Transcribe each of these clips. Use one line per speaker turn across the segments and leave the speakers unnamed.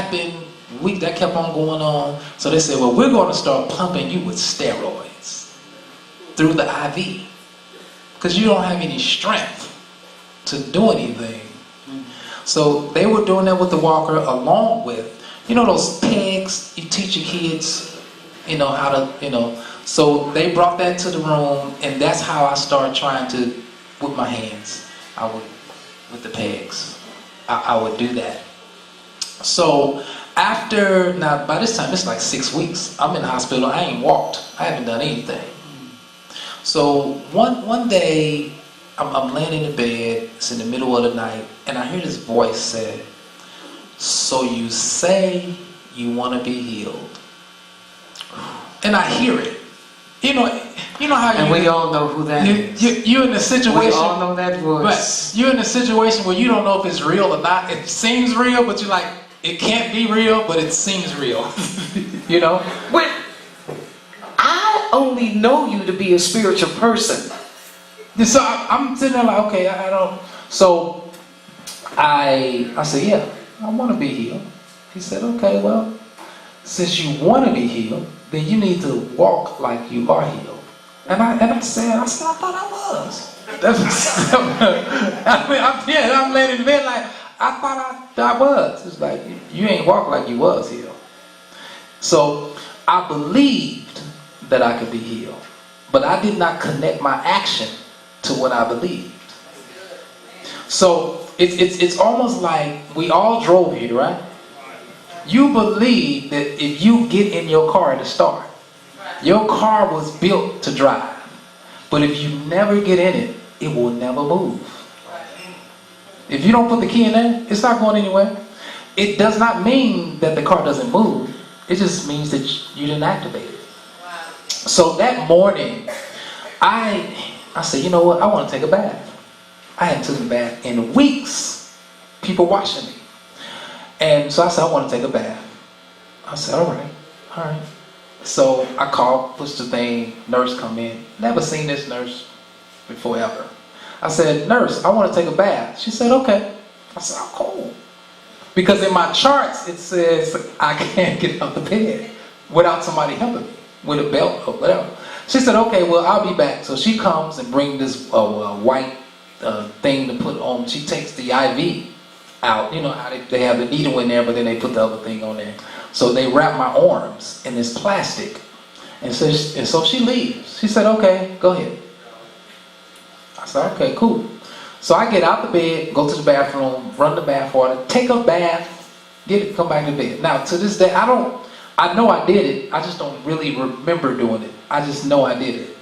happened. That kept on going on. So they said, well, we're going to start pumping you with steroids through the IV because you don't have any strength to do anything. So they were doing that with the walker along with, those pegs you teach your kids, how to, So they brought that to the room, and that's how I started trying to, with my hands, with the pegs, I would do that. So now by this time it's like 6 weeks. I'm in the hospital. I ain't walked. I haven't done anything. So one day I'm laying in the bed. It's in the middle of the night, and I hear this voice say, "So you say you want to be healed?" And I hear it. You know how
and we all know who that is.
You're in a situation.
We all know that voice.
But you're in a situation where you don't know if it's real or not. It seems real, but you're like, it can't be real, but it seems real.
When I only know you to be a spiritual person.
So I'm sitting there like, okay, I don't. So I said, yeah, I want to be healed. He said, okay, well, since you want to be healed, then you need to walk like you are healed. And I said, I thought I was. I'm laying in the bed like, I thought I was. It's like, you ain't walk like you was healed. So I believed that I could be healed, but I did not connect my action to what I believed. So it's almost like we all drove here, right? You believe that if you get in your car to start, your car was built to drive. But if you never get in it, it will never move. If you don't put the key in there, it's not going anywhere. It does not mean that the car doesn't move. It just means that you didn't activate it. So that morning, I said, you know what? I want to take a bath. I hadn't taken a bath in weeks. People watching me. And so I said, I want to take a bath. I said, all right. So I called, pushed the thing, nurse come in. Never seen this nurse before ever. I said, nurse, I want to take a bath. She said, okay. I said, oh, cool. Because in my charts, it says I can't get out the bed without somebody helping me with a belt or whatever. She said, okay, well, I'll be back. So she comes and brings this white thing to put on. She takes the IV out. You know how they have the needle in there, but then they put the other thing on there. So they wrap my arms in this plastic. And so she leaves. She said, okay, go ahead. I said, okay, cool. So I get out the bed, go to the bathroom, run the bath water, take a bath, come back to bed. Now, to this day, I know I did it. I just don't really remember doing it. I just know I did it.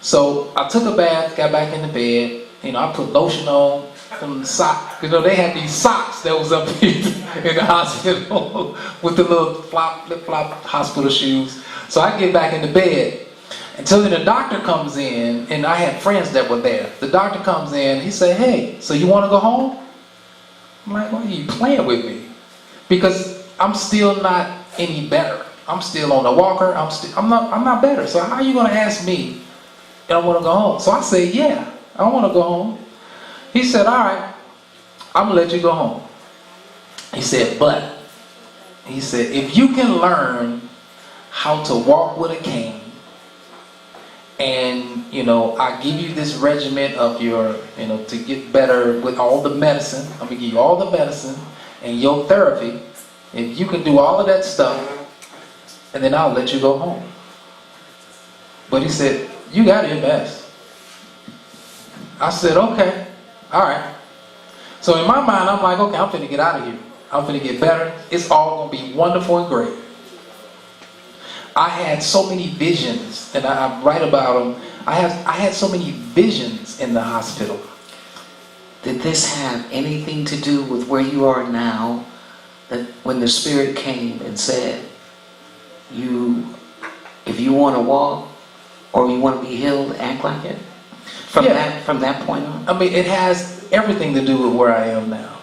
So I took a bath, got back in the bed. I put lotion on, some socks. They had these socks that was up here in the hospital with the little flip-flop hospital shoes. So I get back in the bed. Until then the doctor comes in, and I had friends that were there. The doctor comes in, he said, hey, so you want to go home? I'm like, why are you playing with me? Because I'm still not any better. I'm still on the walker. I'm not better. So how are you going to ask me if I want to go home? So I said, yeah, I want to go home. He said, all right, I'm going to let you go home. He said, if you can learn how to walk with a cane, and I give you this regimen of your, to get better with all the medicine. I'm gonna give you all the medicine and your therapy. If you can do all of that stuff, and then I'll let you go home. But he said, you gotta invest. I said, okay, all right. So in my mind, I'm like, okay, I'm finna get out of here. I'm finna get better. It's all gonna be wonderful and great. I had so many visions, and I write about them. I had so many visions in the hospital.
Did this have anything to do with where you are now? That when the Spirit came and said, if you want to walk or you want to be healed, act like it? From that point on?
I mean, it has everything to do with where I am now.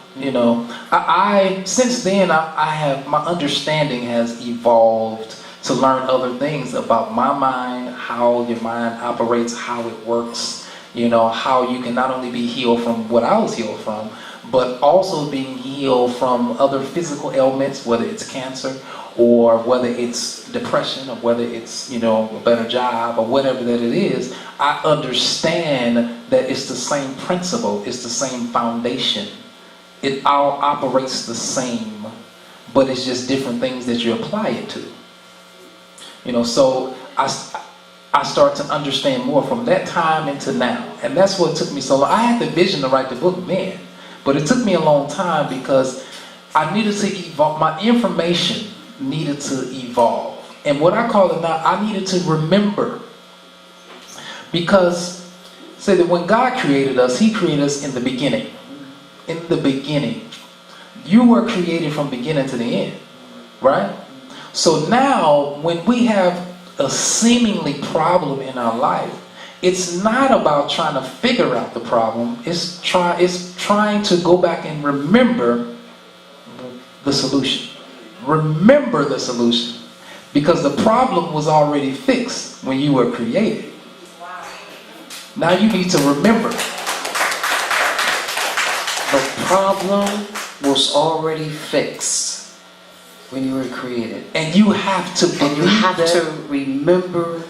Since then, I have, my understanding has evolved to learn other things about my mind, how your mind operates, how it works, how you can not only be healed from what I was healed from, but also being healed from other physical ailments, whether it's cancer or whether it's depression or whether it's, you know, a better job or whatever that it is, I understand that it's the same principle, it's the same foundation. It all operates the same, but it's just different things that you apply it to. You know, so I start to understand more from that time into now. And that's what took me so long. I had the vision to write the book then, but it took me a long time because I needed to evolve. My information needed to evolve. And what I call it now, I needed to remember. Because, say that when God created us, He created us in the beginning. In the beginning. You were created from beginning to the end. Right? So now, when we have a seemingly problem in our life, it's not about trying to figure out the problem. It's trying to go back and remember the solution. Remember the solution. Because the problem was already fixed when you were created. Now you need to remember.
The problem was already fixed when you were created.
And you have to
And you have to remember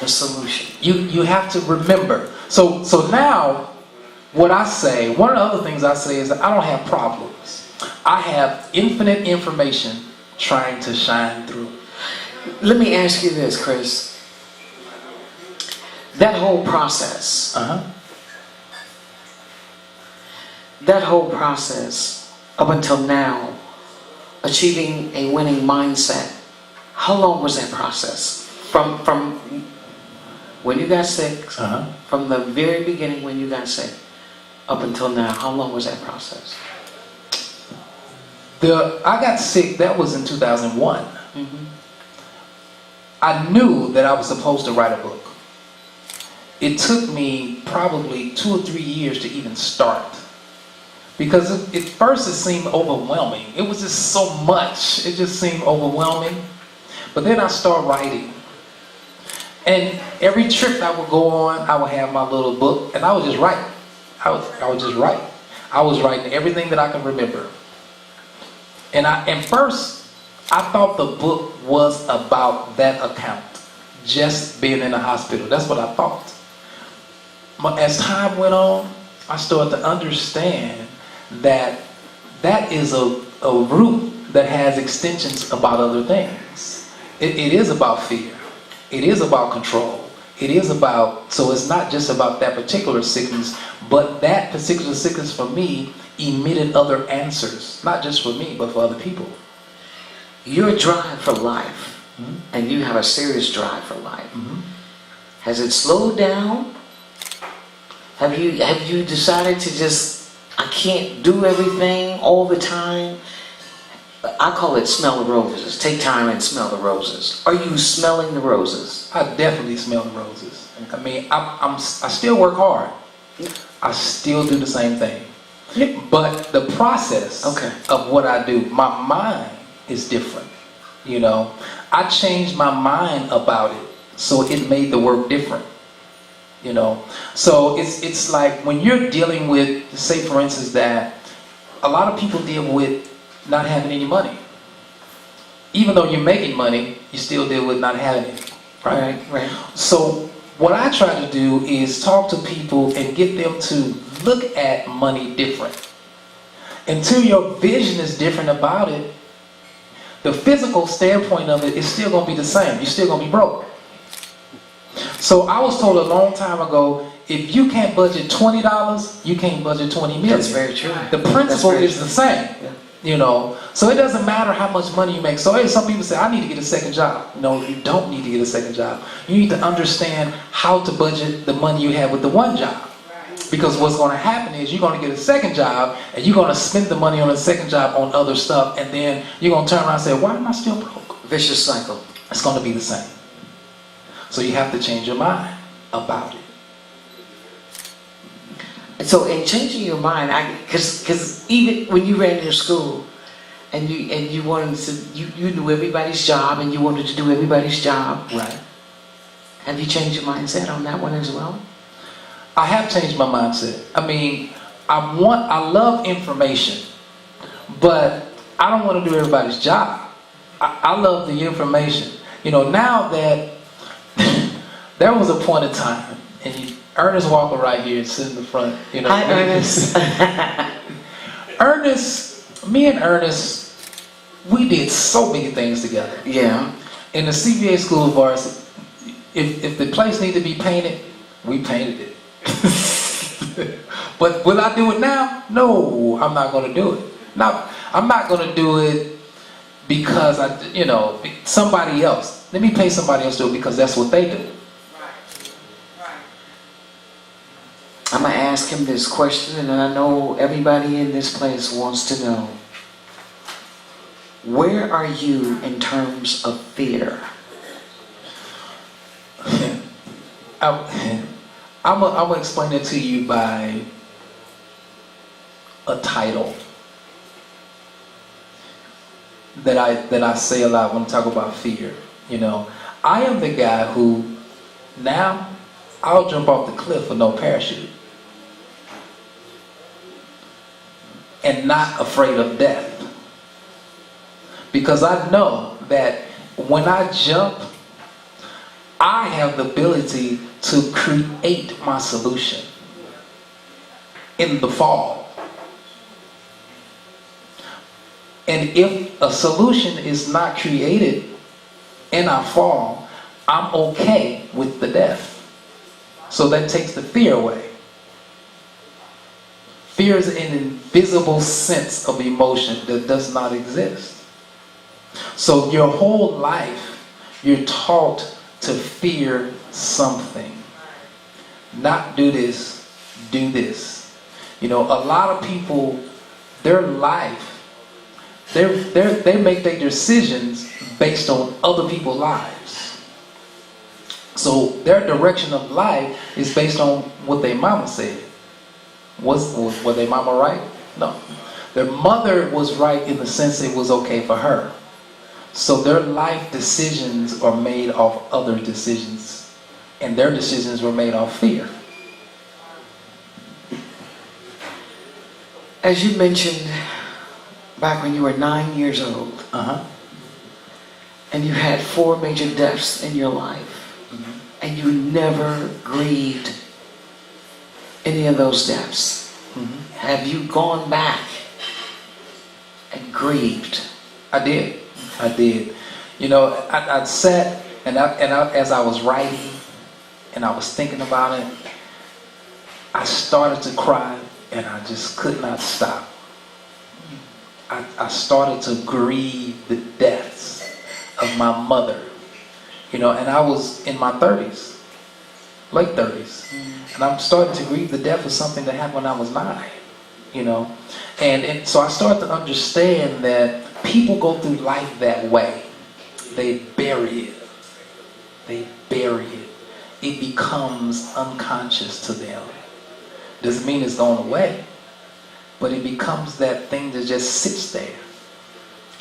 the solution.
You have to remember. So now, what I say, one of the other things I say is that I don't have problems. I have infinite information trying to shine through.
Let me ask you this, Chris. That whole process, up until now, achieving a winning mindset, how long was that process? From when you got sick, from the very beginning when you got sick, up until now, how long was that process?
I got sick, that was in 2001. I knew that I was supposed to write a book. It took me probably 2 or 3 years to even start. Because at first it seemed overwhelming. It was just so much. It just seemed overwhelming. But then I started writing. And every trip I would go on, I would have my little book, and I would just write. I would just write. I was writing everything that I could remember. And first, I thought the book was about that account. Just being in the hospital. That's what I thought. But as time went on, I started to understand that is a root that has extensions about other things. It is about fear. It is about control. It is about, so it's not just about that particular sickness, but that particular sickness for me emitted other answers. Not just for me, but for other people.
Your drive for life, and you have a serious drive for life, has it slowed down? Have you decided to just, I can't do everything all the time? I call it smell the roses. Take time and smell the roses. Are you smelling the roses?
I definitely smell the roses. I mean, I still work hard. I still do the same thing. But the process of what I do, my mind is different. You know, I changed my mind about it, so it made the work different. You know, so it's like when you're dealing with, say for instance, that a lot of people deal with not having any money. Even though you're making money, you still deal with not having it. Right?
Right.
So what I try to do is talk to people and get them to look at money different. Until your vision is different about it, the physical standpoint of it is still going to be the same. You're still going to be broke. So I was told a long time ago, if you can't budget $20, you can't budget $20 million.
That's very true.
The principle is the same.
Yeah.
You know, so it doesn't matter how much money you make. So hey, some people say, I need to get a second job. No, you don't need to get a second job. You need to understand how to budget the money you have with the one job. Because what's going to happen is you're going to get a second job and you're going to spend the money on the second job on other stuff, and then you're going to turn around and say, why am I still broke?
Vicious cycle.
It's going to be the same. So you have to change your mind about it.
So in changing your mind, because even when you ran your school and you wanted to, you knew everybody's job and you wanted to do everybody's job.
Right.
Have you changed your mindset on that one as well?
I have changed my mindset. I mean, I love information, but I don't want to do everybody's job. I love the information. You know, now that there was a point in time, and Ernest Walker right here sitting in the front. You know,
Hi, Ernest.
Ernest, me and Ernest, we did so many things together.
Yeah.
In the CVA School of Arts, if the place needed to be painted, we painted it. But will I do it now? No, I'm not going to do it. Now, I'm not going to do it because somebody else. Let me pay somebody else to do it because that's what they do.
I'm going to ask him this question, and I know everybody in this place wants to know. Where are you in terms of fear?
I'm going to explain it to you by a title that I say a lot when I talk about fear. You know, I am the guy who now I'll jump off the cliff with no parachute and not afraid of death, because I know that when I jump, I have the ability to create my solution in the fall. And if a solution is not created in our fall, I'm okay with the death. So that takes the fear away. Fear is an invisible sense of emotion that does not exist. So your whole life, you're taught to fear something. Not do this, do this. You know, a lot of people, their life, they make their decisions based on other people's lives. So their direction of life is based on what their mama said. Was their mama right? No. Their mother was right in the sense it was okay for her. So their life decisions are made off other decisions, and their decisions were made off fear.
As you mentioned, back when you were 9 years old, and you had 4 major deaths in your life, and you never grieved any of those deaths. Have you gone back and grieved?
I did. You know, I sat and as I was writing and I was thinking about it, I started to cry and I just could not stop. I started to grieve the deaths of my mother. You know, and I was in my 30s, late 30s. And I'm starting to grieve the death of something that happened when I was 9, you know. And so I started to understand that people go through life that way. They bury it. It becomes unconscious to them. Doesn't mean it's gone away, but it becomes that thing that just sits there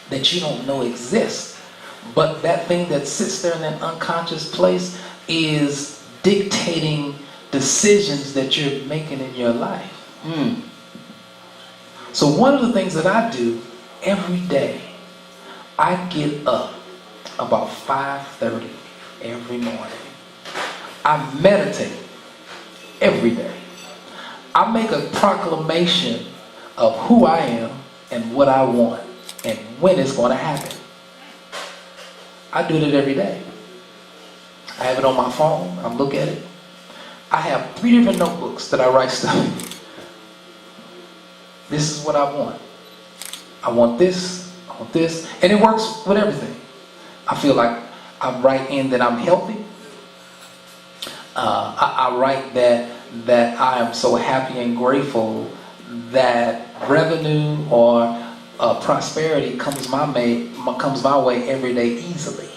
that you don't know exists. But that thing that sits there in that unconscious place is dictating decisions that you're making in your life. So one of the things that I do every day, I get up about 5:30 every morning. I meditate every day. I make a proclamation of who I am and what I want and when it's going to happen. I do it every day. I have it on my phone. I look at it. I have 3 different notebooks that I write stuff in. This is what I want. I want this. I want this. And it works with everything. I feel like I write in that I'm healthy. I write that I am so happy and grateful that revenue or prosperity comes my way every day easily.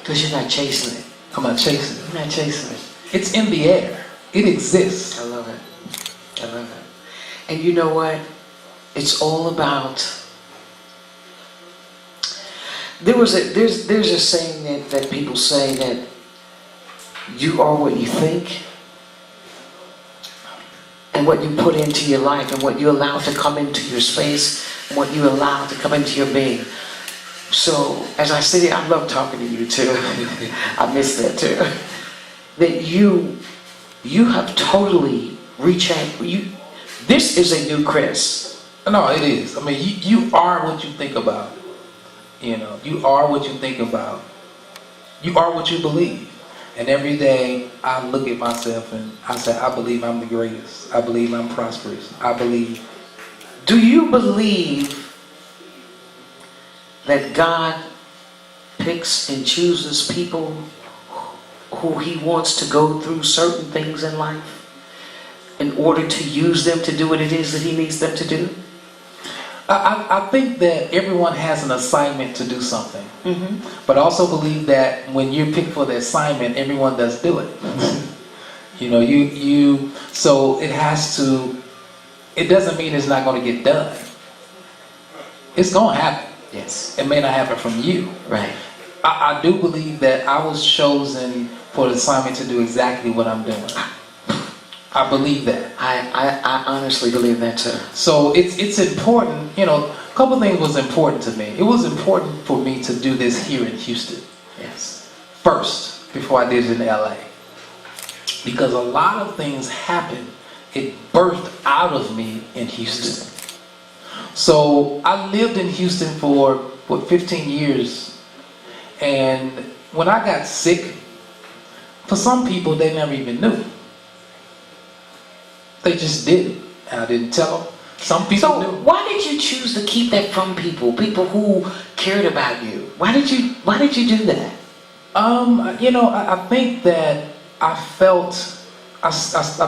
Because you're not chasing it.
I'm not chasing it.
You're not chasing it.
It's in the air. It exists.
I love it. I love it. And you know what? It's all about. There's a saying that people say that you are what you think. and what you put into your life and what you allow to come into your space and what you allow to come into your being. So, as I said, I love talking to you too. I miss that too. That you have totally rechanged. This is a new Chris.
No, it is. I mean, you are what you think about. You know, you are what you think about. You are what you believe. And every day I look at myself and I say, I believe I'm the greatest. I believe I'm prosperous. I believe.
Do you believe that God picks and chooses people who He wants to go through certain things in life in order to use them to do what it is that He needs them to do?
I think that everyone has an assignment to do something. But I also believe that when you're picked for the assignment, everyone does do it. You know, so it has to, it doesn't mean it's not going to get done. It's going to happen.
Yes.
It may not happen from you.
Right.
I do believe that I was chosen for the assignment to do exactly what I'm doing. I believe that.
I honestly believe that too.
So it's important, you know, a couple things was important to me. It was important for me to do this here in Houston.
Yes.
First, before I did it in LA. Because a lot of things happened. It birthed out of me in Houston. So I lived in Houston for 15 years. And when I got sick, for some people they never even knew. They just did it. And I didn't tell them. Some people knew.
Why did you choose to keep that from people who cared about you? Why did you do that?
You know, I think that I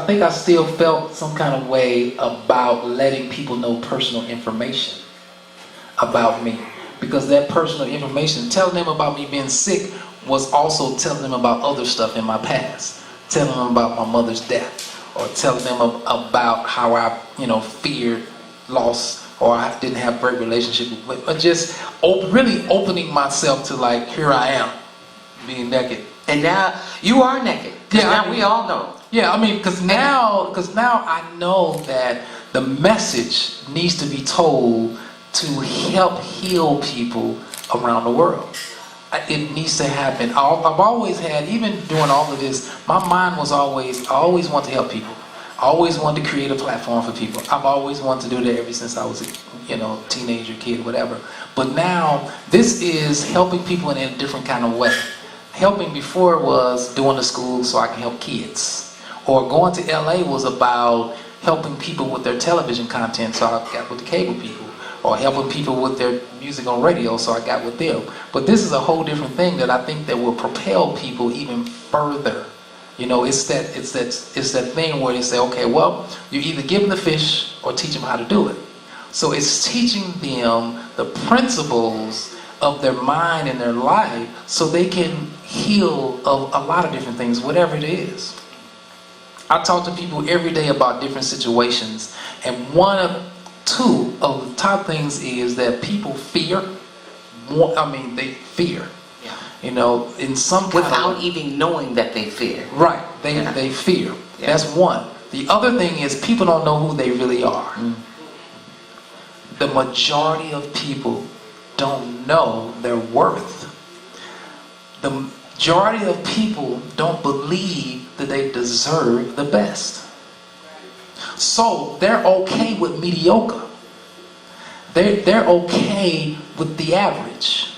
think I still felt some kind of way about letting people know personal information about me. Because that personal information, telling them about me being sick, was also telling them about other stuff in my past. Telling them about my mother's death. Or telling them about how I, you know, feared loss, or I didn't have a great relationship with, or just really opening myself to, like, here I am, being naked.
And now you are naked.
Yeah,
now we all know.
Yeah, I mean, because now I know that the message needs to be told to help heal people around the world. It needs to happen. I've always had, even doing all of this, my mind was always, I always wanted to help people. I always wanted to create a platform for people. I've always wanted to do that ever since I was a teenager, kid, whatever. But now, this is helping people in a different kind of way. Helping before was doing the school so I can help kids. Or going to LA was about helping people with their television content, so I got with the cable people. Or helping people with their music on radio, so I got with them. But this is a whole different thing that I think that will propel people even further. You know, it's that thing where they say, okay, well, you either give them the fish or teach them how to do it. So it's teaching them the principles of their mind and their life so they can heal of a lot of different things, whatever it is. I talk to people every day about different situations, and two of the top things is that people fear. They fear.
Yeah.
You know, in some kind
without even knowing that they fear.
Right. They fear. Yeah. That's one. The other thing is people don't know who they really are. The majority of people don't know their worth. The majority of people don't believe that they deserve the best. So they're okay with mediocre. They're okay with the average.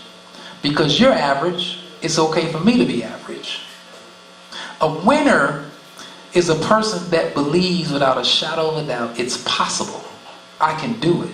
Because you're average, it's okay for me to be average. A winner is a person that believes without a shadow of a doubt it's possible. I can do it.